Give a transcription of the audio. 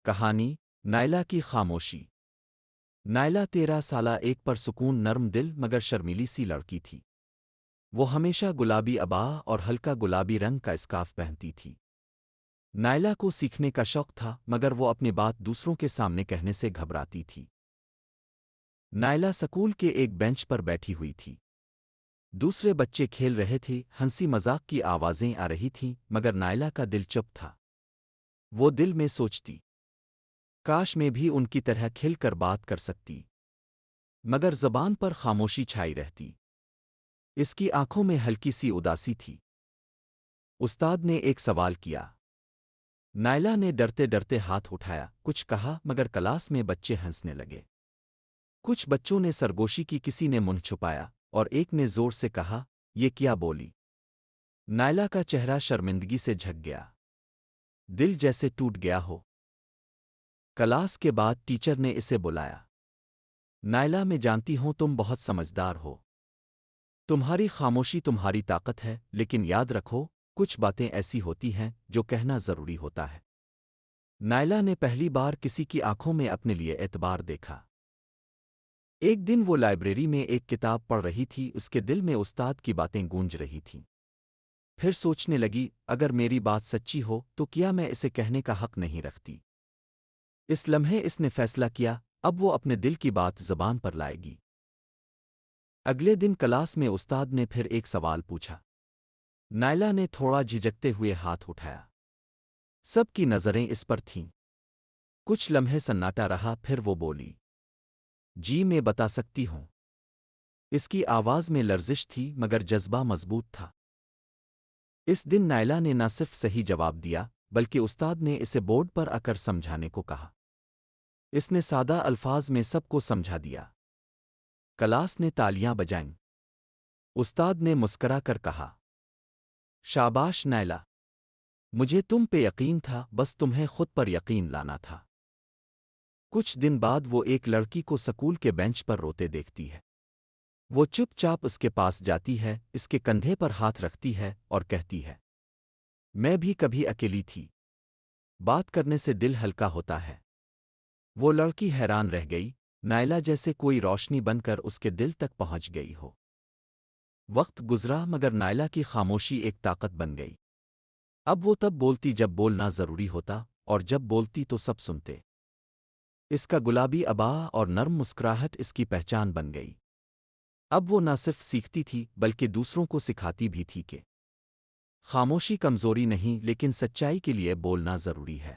کہانی نائلا کی خاموشی۔ نائلا 13 سالہ ایک پرسکون نرم دل مگر شرمیلی سی لڑکی تھی۔ وہ ہمیشہ گلابی عباءہ اور ہلکا گلابی رنگ کا اسکارف پہنتی تھی۔ نائلا کو سیکھنے کا شوق تھا مگر وہ اپنی بات دوسروں کے سامنے کہنے سے گھبراتی تھی۔ نائلا سکول کے ایک بینچ پر بیٹھی ہوئی تھی۔ دوسرے بچے کھیل رہے تھے، ہنسی مذاق کی آوازیں آ رہی تھیں مگر نائلا کا دل چپ تھا۔ وہ دل میں سوچتی، کاش میں بھی ان کی طرح کھل کر بات کر سکتی، مگر زبان پر خاموشی چھائی رہتی۔ اس کی آنکھوں میں ہلکی سی اداسی تھی۔ استاد نے ایک سوال کیا۔ نائلا نے ڈرتے ڈرتے ہاتھ اٹھایا، کچھ کہا مگر کلاس میں بچے ہنسنے لگے۔ کچھ بچوں نے سرگوشی کی، کسی نے منہ چھپایا اور ایک نے زور سے کہا، یہ کیا بولی؟ نائلا کا چہرہ شرمندگی سے جھک گیا، دل جیسے ٹوٹ گیا ہو۔ کلاس کے بعد ٹیچر نے اسے بلایا۔ نائلا، میں جانتی ہوں تم بہت سمجھدار ہو، تمہاری خاموشی تمہاری طاقت ہے، لیکن یاد رکھو کچھ باتیں ایسی ہوتی ہیں جو کہنا ضروری ہوتا ہے۔ نائلا نے پہلی بار کسی کی آنکھوں میں اپنے لیے اعتبار دیکھا۔ ایک دن وہ لائبریری میں ایک کتاب پڑھ رہی تھی، اس کے دل میں استاد کی باتیں گونج رہی تھیں۔ پھر سوچنے لگی، اگر میری بات سچی ہو تو کیا میں اسے کہنے کا حق نہیں رکھتی؟ اس لمحے اس نے فیصلہ کیا، اب وہ اپنے دل کی بات زبان پر لائے گی۔ اگلے دن کلاس میں استاد نے پھر ایک سوال پوچھا۔ نائلا نے تھوڑا جھجکتے ہوئے ہاتھ اٹھایا۔ سب کی نظریں اس پر تھیں۔ کچھ لمحے سناٹا رہا، پھر وہ بولی، جی میں بتا سکتی ہوں۔ اس کی آواز میں لرزش تھی مگر جذبہ مضبوط تھا۔ اس دن نائلا نے نہ صرف صحیح جواب دیا بلکہ استاد نے اسے بورڈ پر آ کر سمجھانے کو کہا۔ اس نے سادہ الفاظ میں سب کو سمجھا دیا۔ کلاس نے تالیاں بجائیں۔ استاد نے مسکرا کر کہا، شاباش نائلا، مجھے تم پہ یقین تھا، بس تمہیں خود پر یقین لانا تھا۔ کچھ دن بعد وہ ایک لڑکی کو سکول کے بینچ پر روتے دیکھتی ہے۔ وہ چپ چاپ اس کے پاس جاتی ہے، اس کے کندھے پر ہاتھ رکھتی ہے اور کہتی ہے، میں بھی کبھی اکیلی تھی۔ بات کرنے سے دل ہلکا ہوتا ہے۔ وہ لڑکی حیران رہ گئی، نائلا جیسے کوئی روشنی بن کر اس کے دل تک پہنچ گئی ہو۔ وقت گزرا مگر نائلا کی خاموشی ایک طاقت بن گئی۔ اب وہ تب بولتی جب بولنا ضروری ہوتا، اور جب بولتی تو سب سنتے۔ اس کا گلابی عباءہ اور نرم مسکراہٹ اس کی پہچان بن گئی۔ اب وہ نہ صرف سیکھتی تھی بلکہ دوسروں کو سکھاتی بھی تھی کہ خاموشی کمزوری نہیں، لیکن سچائی کے لیے بولنا ضروری ہے۔